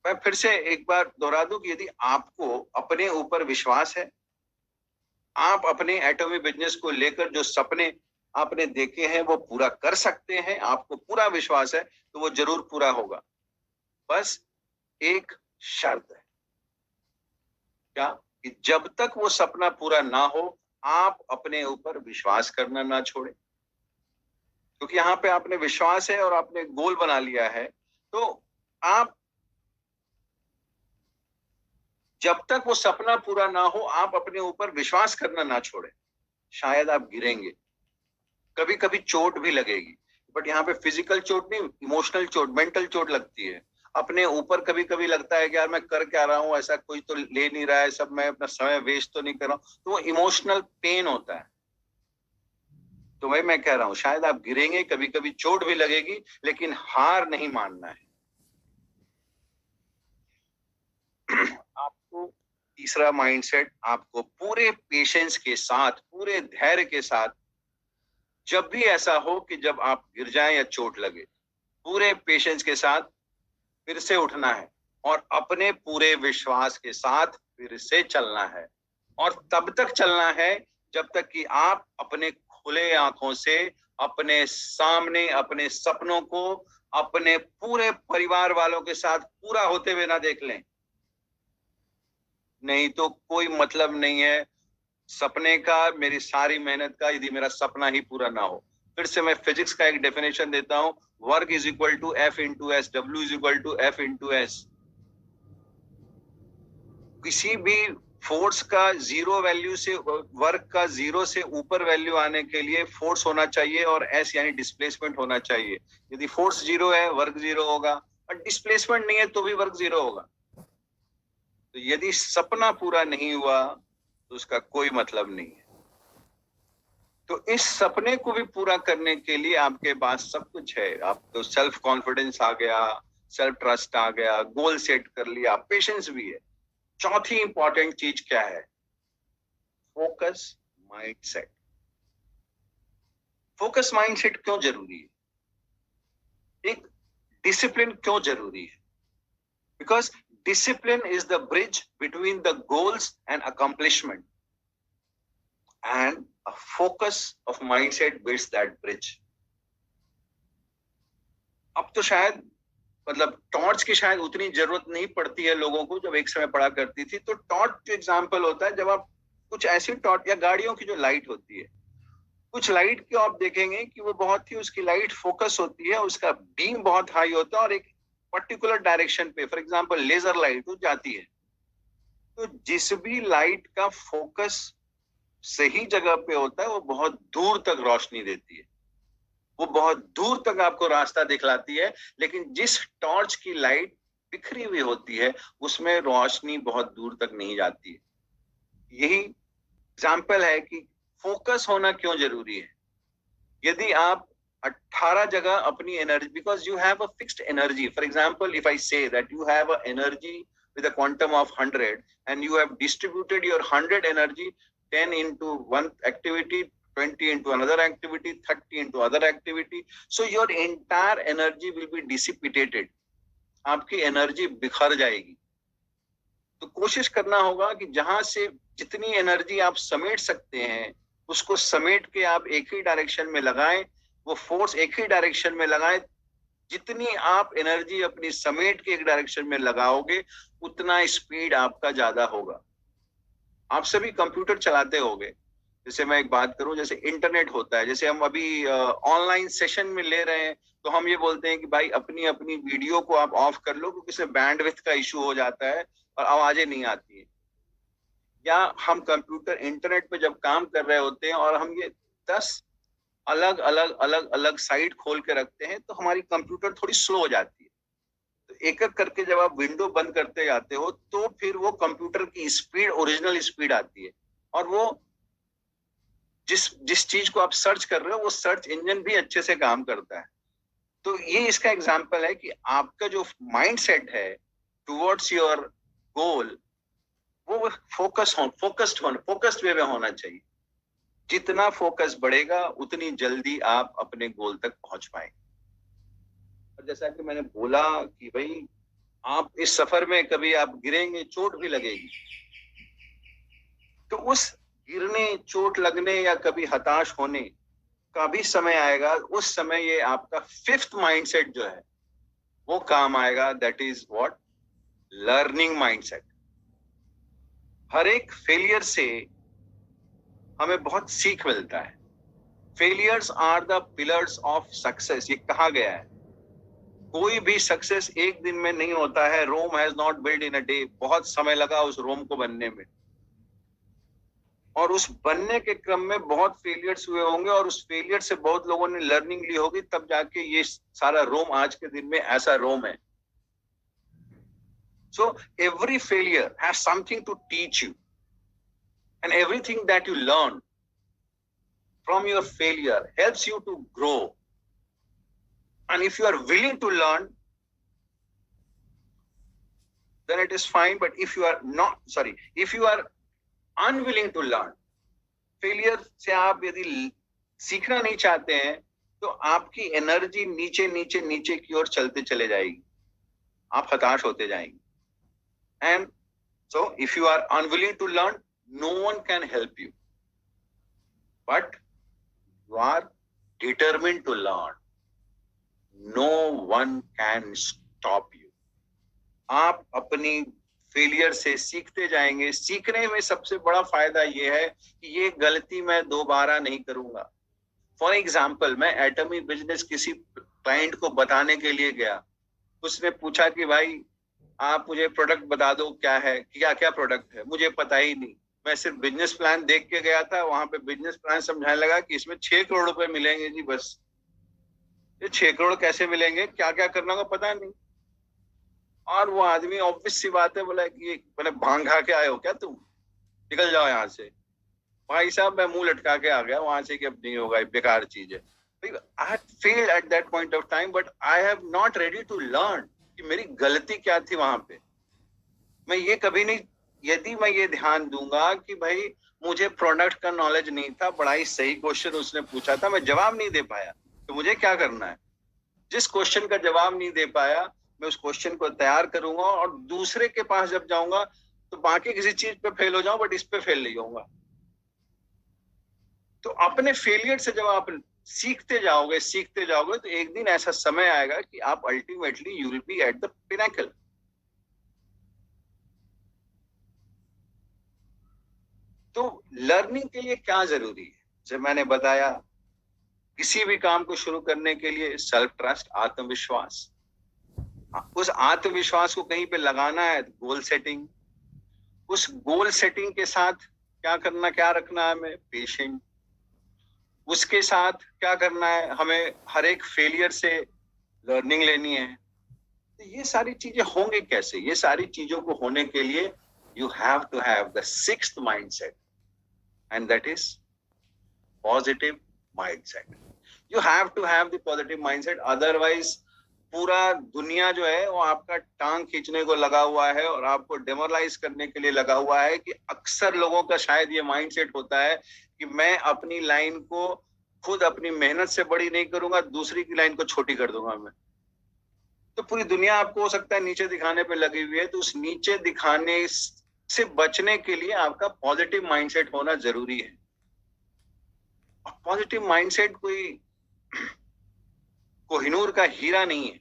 मैं फिर से एक बार दोहरा दूं कि यदि आपको अपने ऊपर विश्वास है, आप अपने एटॉमी बिजनेस को लेकर जो सपने आपने देखे हैं वो पूरा कर सकते हैं, आपको पूरा विश्वास है, तो वो जरूर पूरा होगा। बस एक शर्त है, क्या? कि जब तक वो सपना पूरा ना हो आप अपने ऊपर विश्वास करना ना छोड़े, क्योंकि यहाँ पे आपने विश्वास है और आपने गोल बना लिया है, तो आप जब तक वो सपना पूरा ना हो आप अपने ऊपर विश्वास करना ना छोड़े। शायद आप गिरेंगे, कभी कभी चोट भी लगेगी, बट यहाँ पे फिजिकल चोट नहीं, इमोशनल चोट, मेंटल चोट लगती है। अपने ऊपर कभी कभी लगता है कि यार मैं कर क्या रहा हूँ, ऐसा कोई तो ले नहीं रहा है, सब मैं अपना समय वेस्ट तो नहीं कर रहा हूँ, तो वो इमोशनल पेन होता है। तो वही मैं कह रहा हूँ, शायद आप गिरेंगे, कभी कभी चोट भी लगेगी, लेकिन हार नहीं मानना है। आपको तीसरा माइंडसेट, आपको पूरे पेशेंस के साथ, पूरे धैर्य के साथ, जब भी ऐसा हो कि जब आप गिर जाएं या चोट लगे, पूरे पेशेंस के साथ फिर से उठना है और अपने पूरे विश्वास के साथ फिर से चलना है। और तब तक चलना है जब तक कि आप अपने खुले आंखों से अपने सामने अपने सपनों को अपने पूरे परिवार वालों के साथ पूरा होते हुए ना देख लें। नहीं तो कोई मतलब नहीं है सपने का, मेरी सारी मेहनत का, यदि मेरा सपना ही पूरा ना हो। फिर से मैं फिजिक्स का एक डेफिनेशन देता हूं, work is equal to F into S, W is equal to F into S. किसी भी फोर्स का जीरो वैल्यू से, वर्क का जीरो से ऊपर वैल्यू आने के लिए फोर्स होना चाहिए और एस यानी डिस्प्लेसमेंट होना चाहिए। यदि फोर्स जीरो है वर्क जीरो होगा, और डिस्प्लेसमेंट नहीं है तो भी वर्क जीरो होगा। तो यदि सपना पूरा नहीं हुआ तो उसका कोई मतलब नहीं है। तो इस सपने को भी पूरा करने के लिए आपके पास सब कुछ है। आपको सेल्फ कॉन्फिडेंस आ गया, सेल्फ ट्रस्ट आ गया, गोल सेट कर लिया, पेशेंस भी है। चौथी इंपॉर्टेंट चीज क्या है? Focus mindset. फोकस माइंडसेट क्यों जरूरी है? एक डिसिप्लिन क्यों जरूरी है? Because discipline is the bridge between the goals and accomplishment, and a focus of mindset builds that bridge. अब तो शायद मतलब टॉर्च की शायद उतनी जरूरत नहीं पड़ती है लोगों को जब एक समय पड़ा करती थी। तो टॉर्च एग्जाम्पल होता है जब आप कुछ ऐसी टॉर्च या गाड़ियों की जो लाइट होती है, कुछ लाइट की आप देखेंगे कि वो बहुत ही, उसकी लाइट फोकस होती है, उसका बीम बहुत हाई होता है और एक पर्टिकुलर डायरेक्शन पे, फॉर एग्जांपल लेजर लाइट वो जाती है। तो जिस भी लाइट का फोकस सही जगह पे होता है वो बहुत दूर तक रोशनी देती है, वो बहुत दूर तक आपको रास्ता दिखलाती है। लेकिन जिस टॉर्च की लाइट बिखरी हुई होती है उसमें रोशनी बहुत दूर तक नहीं जाती है। यही एग्जाम्पल है कि फोकस होना क्यों जरूरी है। यदि आप 18 जगह अपनी energy, because you have a fixed energy, for example if I say that you have a energy with a quantum of 100 and you have distributed your 100 energy 10 into one activity, 20 into another activity, 30 into other activity, so your entire energy will be dissipated. आपकी energy बिखर जाएगी। तो कोशिश करना होगा कि जहां से जितनी एनर्जी आप समेट सकते हैं उसको समेट के आप एक ही डायरेक्शन में लगाएं, वो फोर्स एक ही डायरेक्शन में लगाएं। जितनी आप एनर्जी अपनी समेट के एक डायरेक्शन में लगाओगे उतना स्पीड आपका ज्यादा होगा। आप सभी कंप्यूटर चलाते होंगे, जैसे मैं एक बात करूं, जैसे इंटरनेट होता है, जैसे हम अभी ऑनलाइन सेशन में ले रहे हैं तो हम ये बोलते हैं कि भाई अपनी अपनी वीडियो को आप ऑफ कर लो क्योंकि इसमें बैंडविड्थ का इशू हो जाता है और आवाजें नहीं आती है। या हम कंप्यूटर इंटरनेट पे जब काम कर रहे होते हैं और हम ये 10 अलग अलग अलग अलग साइट खोल के रखते हैं तो हमारी कंप्यूटर थोड़ी स्लो हो जाती है। तो एक एक करके जब आप विंडो बंद करते जाते हो तो फिर वो कंप्यूटर की स्पीड ओरिजिनल स्पीड आती है और वो जिस जिस चीज को आप सर्च कर रहे हो वो सर्च इंजन भी अच्छे से काम करता है। तो ये इसका एग्जाम्पल है कि आपका जो माइंड सेट है टुवर्ड्स योर गोल वो फोकस्ड वे में होना चाहिए। जितना फोकस बढ़ेगा उतनी जल्दी आप अपने गोल तक पहुंच पाएंगे। और जैसा कि मैंने बोला कि भाई आप इस सफर में कभी आप गिरेंगे, चोट भी लगेगी, तो उस गिरने, चोट लगने या कभी हताश होने का भी समय आएगा। उस समय ये आपका फिफ्थ माइंडसेट जो है वो काम आएगा, that is what, learning mindset. हर एक फेलियर से हमें बहुत सीख मिलता है। Failures are the pillars of success, ये कहा गया है। कोई भी सक्सेस एक दिन में नहीं होता है। Rome has not build in a day, बहुत समय लगा उस रोम को बनने में और उस बनने के क्रम में बहुत फेलियर्स हुए होंगे और उस फेलियर से बहुत लोगों ने लर्निंग ली होगी, तब जाके ये सारा रोम आज के दिन में ऐसा रोम है। So every failure has something to teach you, and everything that you learn from your failure helps you to grow. And if you are willing to learn, then it is fine. But if you are not, sorry, if you are unwilling to learn, failure से आप यदि सीखना नहीं चाहते हैं तो आपकी energy नीचे नीचे नीचे की ओर चलते चले जाएगी, आप हताश होते जाएंगे। And so if you are unwilling to learn, no one can help you. But you are determined to learn. No one can stop you. आप अपनी फेलियर से सीखते जाएंगे। सीखने में सबसे बड़ा फायदा ये है कि ये गलती मैं दोबारा नहीं करूंगा। फॉर एग्जाम्पल, मैं एटमी बिजनेस किसी क्लाइंट को बताने के लिए गया, उसने पूछा कि भाई आप मुझे प्रोडक्ट बता दो, क्या है, क्या क्या प्रोडक्ट है, मुझे पता ही नहीं। मैं सिर्फ बिजनेस प्लान देख के गया था, वहां पे बिजनेस प्लान समझाने लगा कि इसमें 6 करोड़ रुपए मिलेंगे जी, बस। ये 6 करोड़ कैसे मिलेंगे, क्या क्या करना होगा पता नहीं। और वो आदमी ऑब्वियस सी बात है बोला कि मैंने भांग खा के आए हो क्या तुम, निकल जाओ यहाँ से। भाई साहब मैं मुंह लटका के आ गया वहां से कि अब नहीं होगा, बेकार चीज है। I had failed at that point of time, but I have not ready to learn कि मेरी गलती क्या थी वहां पे। मैं ये कभी नहीं, यदि मैं ये ध्यान दूंगा कि भाई मुझे प्रोडक्ट का नॉलेज नहीं था, बड़ा ही सही क्वेश्चन उसने पूछा था, मैं जवाब नहीं दे पाया, तो मुझे क्या करना है, जिस क्वेश्चन का जवाब नहीं दे पाया मैं उस क्वेश्चन को तैयार करूंगा और दूसरे के पास जब जाऊंगा तो बाकी किसी चीज पे फेल हो जाऊं बट इस पे फेल नहीं होऊंगा। तो अपने फेलियर से जब आप सीखते जाओगे तो एक दिन ऐसा समय आएगा कि आप ultimately you will be at the pinnacle. तो लर्निंग के लिए क्या जरूरी है, जब मैंने बताया किसी भी काम को शुरू करने के लिए सेल्फ ट्रस्ट, आत्मविश्वास। उस आत्मविश्वास को कहीं पे लगाना है, गोल सेटिंग। उस गोल सेटिंग के साथ क्या करना, क्या रखना है हमें, पेशेंट। उसके साथ क्या करना है, हमें हर एक फेलियर से लर्निंग लेनी है। तो ये सारी चीजें होंगे कैसे, ये सारी चीजों को होने के लिए you have to have the sixth mindset, and that is positive mindset. You have to have the positive mindset, otherwise पूरा दुनिया जो है वो आपका टांग खींचने को लगा हुआ है और आपको डेमोरलाइज करने के लिए लगा हुआ है। कि अक्सर लोगों का शायद ये माइंडसेट होता है कि मैं अपनी लाइन को खुद अपनी मेहनत से बड़ी नहीं करूंगा, दूसरी की लाइन को छोटी कर दूंगा मैं। तो पूरी दुनिया आपको हो सकता है नीचे दिखाने पे लगी हुई है, तो उस नीचे दिखाने से बचने के लिए आपका पॉजिटिव माइंडसेट होना जरूरी है। पॉजिटिव माइंडसेट कोई कोहिनूर का हीरा नहीं है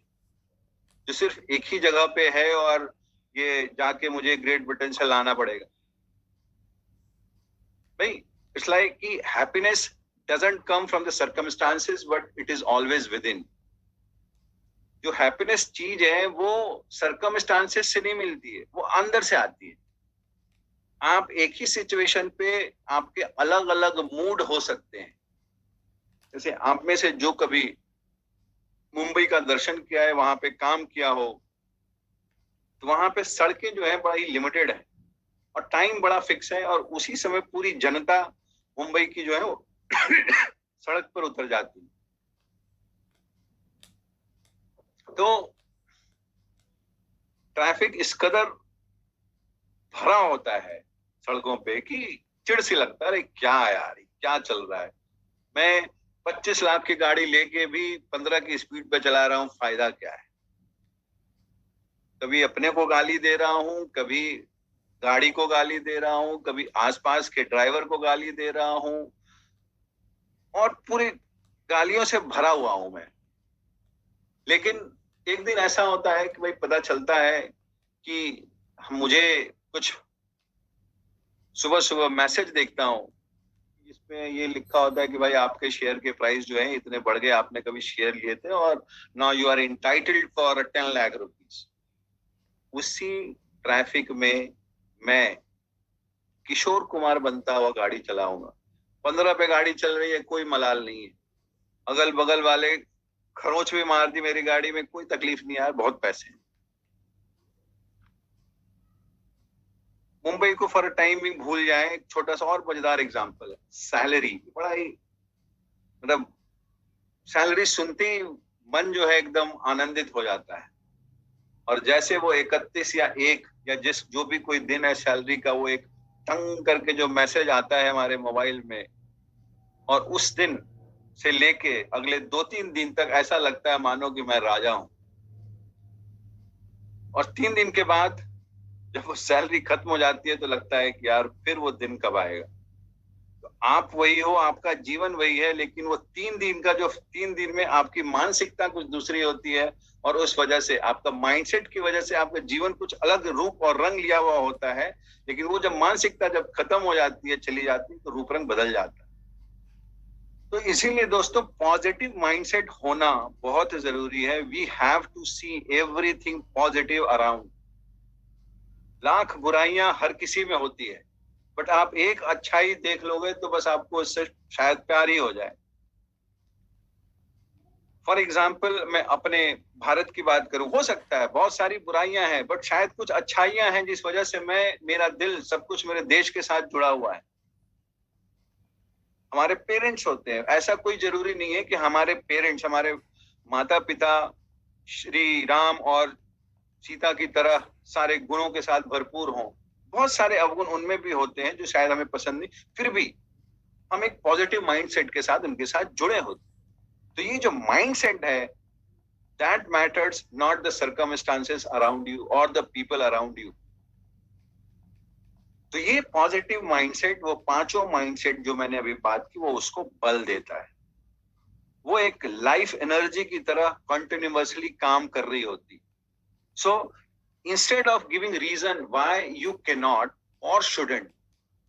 जो सिर्फ एक ही जगह पे है और ये जाके मुझे ग्रेट ब्रिटेन से लाना पड़ेगा। भाई, इट्स लाइक कि happiness doesn't come from the circumstances but it is always with in. जो हैप्पीनेस चीज है वो सर्कमस्टांसेस से नहीं मिलती है, वो अंदर से आती है। आप एक ही सिचुएशन पे आपके अलग अलग मूड हो सकते हैं। जैसे आप में से जो कभी मुंबई का दर्शन किया है, वहां पे काम किया हो, तो वहां पे सड़कें जो है बड़ी लिमिटेड है और टाइम बड़ा फिक्स है, और उसी समय पूरी जनता मुंबई की जो है वो सड़क पर उतर जाती है। तो ट्रैफिक इस कदर भरा होता है सड़कों पे कि चिढ़ सी लगता है, अरे क्या यार, क्या चल रहा है। मैं 25 लाख की गाड़ी लेके भी 15 की स्पीड पे चला रहा हूं, फायदा क्या है। कभी अपने को गाली दे रहा हूं, कभी गाड़ी को गाली दे रहा हूं, कभी आसपास के ड्राइवर को गाली दे रहा हूं, और पूरी गालियों से भरा हुआ हूं मैं। लेकिन एक दिन ऐसा होता है कि भाई पता चलता है कि मुझे कुछ सुबह सुबह मैसेज देखता हूं, इसमें ये लिखा होता है कि भाई आपके शेयर के प्राइस जो है इतने बढ़ गए, आपने कभी शेयर लिए थे और now you are entitled for 10 lakh rupees. उसी ट्रैफिक में मैं किशोर कुमार बनता हुआ गाड़ी चलाऊंगा। 15 पे गाड़ी चल रही है, कोई मलाल नहीं है। अगल बगल वाले खरोच भी मार दी मेरी गाड़ी में, कोई तकलीफ नहीं यार, बहुत पैसे हैं। मुंबई को फॉर टाइमिंग भूल जाए। एक छोटा सा और मजेदार एग्जांपल है, सैलरी। बड़ा ही मतलब सैलरी सुनते ही मन जो है एकदम आनंदित हो जाता है, और जैसे वो 31 या 1 या जिस जो भी कोई दिन है सैलरी का, वो एक टंग करके जो मैसेज आता है हमारे मोबाइल में, और उस दिन से लेके अगले 2-3 दिन तक ऐसा लगता है मानो कि मैं राजा हूं। और 3 दिन के बाद जब वो सैलरी खत्म हो जाती है तो लगता है कि यार फिर वो दिन कब आएगा। तो आप वही हो, आपका जीवन वही है, लेकिन वो 3 दिन का जो 3 दिन में आपकी मानसिकता कुछ दूसरी होती है, और उस वजह से आपका माइंडसेट की वजह से आपका जीवन कुछ अलग रूप और रंग लिया हुआ होता है। लेकिन वो जब मानसिकता जब खत्म हो जाती है, चली जाती है, तो रूप रंग बदल जाता है। तो इसीलिए दोस्तों पॉजिटिव माइंडसेट होना बहुत जरूरी है। We have to see everything positive around. Lakh बुराइयां हर किसी में होती है, बट आप एक अच्छाई देख लोगे तो बस आपको उससे शायद प्यार ही हो जाए। फॉर एग्जाम्पल मैं अपने भारत की बात करूं, हो सकता है बहुत सारी बुराइयां हैं, बट शायद कुछ अच्छाइयां हैं जिस वजह से मेरा दिल सब कुछ मेरे देश के साथ जुड़ा हुआ है। हमारे पेरेंट्स होते हैं, ऐसा कोई जरूरी नहीं है कि हमारे पेरेंट्स, हमारे माता पिता श्री राम और सीता की तरह सारे गुणों के साथ भरपूर हों। बहुत सारे अवगुण उनमें भी होते हैं जो शायद हमें पसंद नहीं, फिर भी हम एक पॉजिटिव माइंडसेट के साथ उनके साथ जुड़े होते। तो ये जो माइंडसेट है, that matters not the circumstances around you और द पीपल अराउंड यू। तो ये पॉजिटिव माइंडसेट, वो पांचों माइंडसेट जो मैंने अभी बात की, वो उसको बल देता है। वो एक लाइफ एनर्जी की तरह कंटिन्यूअसली काम कर रही होती। सो instead of giving reason why you cannot or shouldn't,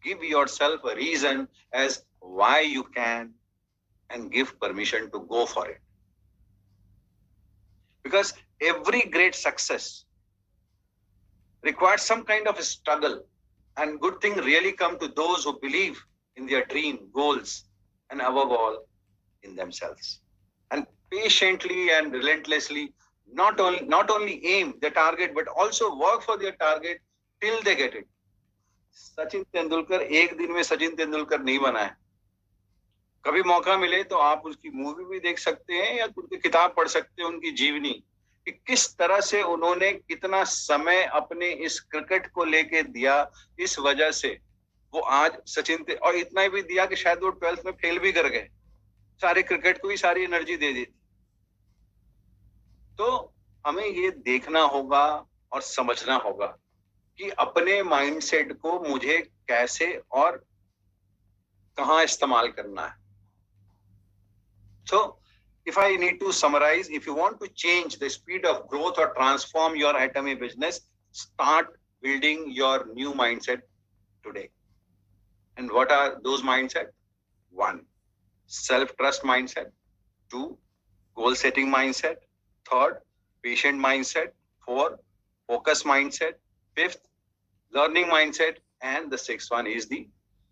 give yourself a reason as why you can, and give permission to go for it. Because every great success requires some kind of a struggle, and good things really come to those who believe in their dream, goals, and above all in themselves, and patiently and relentlessly not only aim the target but also work for their target till they get it. Sachin Tendulkar एक दिन में सचिन तेंदुलकर नहीं बना है। कभी मौका मिले तो आप उसकी मूवी भी देख सकते हैं या उनकी किताब पढ़ सकते हैं, उनकी जीवनी, कि किस तरह से उन्होंने कितना समय अपने इस क्रिकेट को लेके दिया। इस वजह से वो आज सचिन, और इतना भी दिया कि शायद वो 12th में फेल भी कर गए, सारे क्रिकेट को ही सारी एनर्जी दे दी। तो हमें ये देखना होगा और समझना होगा कि अपने माइंडसेट को मुझे कैसे और कहाँ इस्तेमाल करना है. So, if I need to summarize, if you want to change the speed of growth or transform your atomy business, start building your new mindset today. And what are those mindset? 1, self-trust mindset. 2, goal-setting mindset. 3, patient mindset. 4, focus mindset. 5th, learning mindset. And the 6th one is the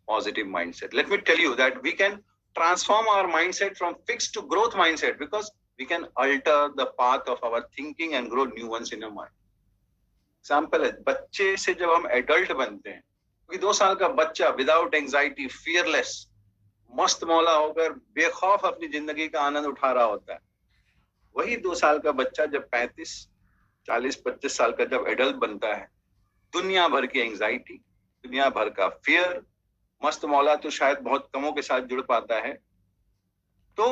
positive mindset. Let me tell you that we can transform our mindset from fixed to growth mindset because we can alter the path of our thinking and grow new ones in your mind. Example है, बच्चे से जब हम adult बनते हैं, क्योंकि 2 साल का बच्चा विदाउट एंजाइटी, फियरलेस, मस्त मौला होकर बेखौफ अपनी जिंदगी का आनंद उठा रहा होता है. वही 2 साल का बच्चा जब 35, 40, 25 साल का जब एडल्ट बनता है, दुनिया भर की एंजाइटी, दुनिया भर का फियर, मस्त मौला तो शायद बहुत कमों के साथ जुड़ पाता है. तो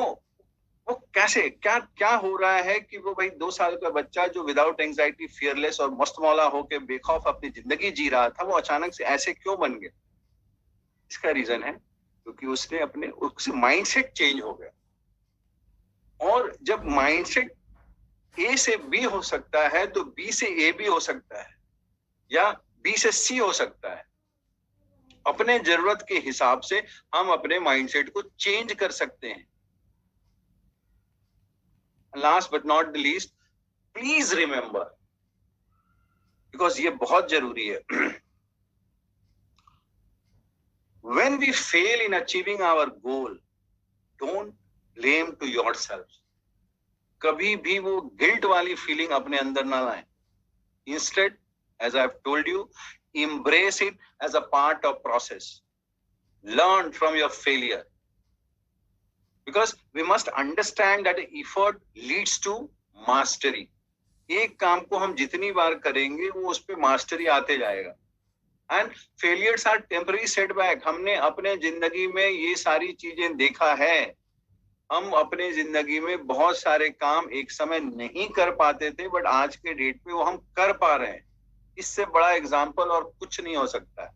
वो कैसे, क्या हो रहा है कि वो भाई 2 साल का बच्चा जो विदाउट एंजाइटी, फियरलेस और मस्त मौला होके बेखौफ अपनी जिंदगी जी रहा था, वो अचानक से ऐसे क्यों बन गया? इसका रीजन है क्योंकि उससे माइंडसेट चेंज हो गया. और जब माइंडसेट ए से बी हो सकता है तो बी से ए भी हो सकता है या बी से सी हो सकता है. अपने जरूरत के हिसाब से हम अपने माइंडसेट को चेंज कर सकते हैं. Last but not the least, please remember, because ये बहुत जरूरी है, when we fail in achieving our goal, don't blame to yourself. कभी भी वो गिल्ट वाली फीलिंग अपने अंदर ना लाएं. Instead, as I have told you, embrace it as a part of process. Learn from your failure. Because we must understand that effort leads to mastery. एक काम को हम जितनी बार करेंगे वो उस पे मास्टरी आते जाएगा. And failures are temporary setback. हमने अपने जिंदगी में ये सारी चीजें देखा है. हम अपने जिंदगी में बहुत सारे काम एक समय नहीं कर पाते थे, बट आज के डेट पे वो हम कर पा रहे हैं. इससे बड़ा एग्जाम्पल और कुछ नहीं हो सकता है.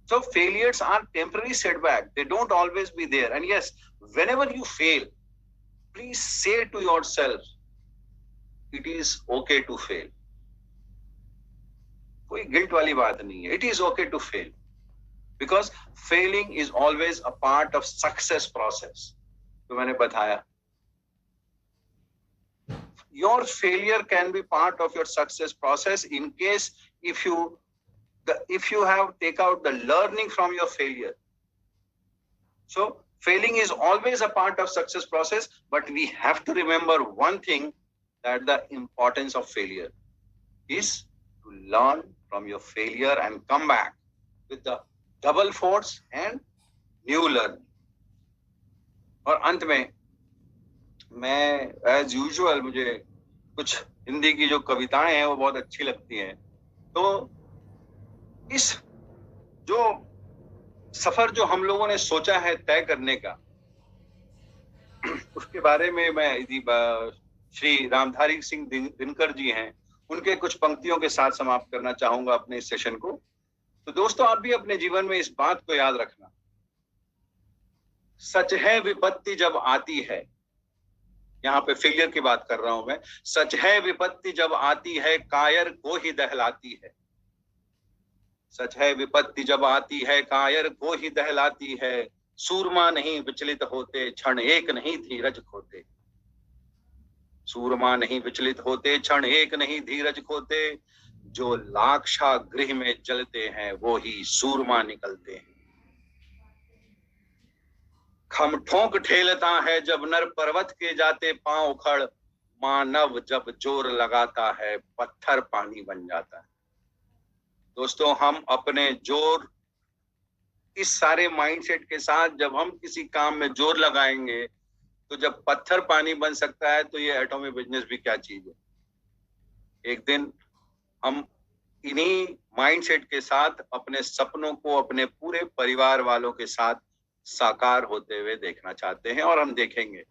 So failures are temporary setback. They don't always be there. And yes, whenever you fail, please say to yourself, it is okay to fail. कोई गिल्ट वाली बात नहीं है. It is okay to fail. Because failing is always a part of success process. तो मैंने बताया, your failure can be part of your success process in case if you have take out the learning from your failure. So failing is always a part of success process, but we have to remember one thing, that the importance of failure is to learn from your failure and come back with the double force and new learning. और अंत में मैं as usual, मुझे कुछ हिंदी की जो कविताएं हैं वो बहुत अच्छी लगती हैं. तो इस जो सफर जो हम लोगों ने सोचा है तय करने का, उसके बारे में मैं श्री रामधारी सिंह दिनकर जी हैं, उनके कुछ पंक्तियों के साथ समाप्त करना चाहूंगा अपने इस सेशन को. तो दोस्तों, आप भी अपने जीवन में इस बात को याद रखना, सच है विपत्ति जब आती है, यहाँ पे फेलियर की बात कर रहा हूं मैं, सच है विपत्ति जब आती है कायर को ही दहलाती है. सच है विपत्ति जब आती है कायर को ही दहलाती है. सूरमा नहीं विचलित होते, क्षण एक नहीं धीरज खोते. सूरमा नहीं विचलित होते, क्षण एक नहीं धीरज खोते. जो लाक्षा गृह में जलते हैं वो ही सूरमा निकलते हैं. खम ठोंक ठेलता है जब नर पर्वत के जाते पांव उखड़. मानव जब जोर लगाता है पत्थर पानी बन जाता है. दोस्तों, हम अपने जोर, इस सारे माइंडसेट के साथ जब हम किसी काम में जोर लगाएंगे, तो जब पत्थर पानी बन सकता है तो ये एटॉमी बिजनेस भी क्या चीज है. एक दिन हम इन्हीं माइंडसेट के साथ अपने सपनों को अपने पूरे परिवार वालों के साथ साकार होते हुए देखना चाहते हैं, और हम देखेंगे.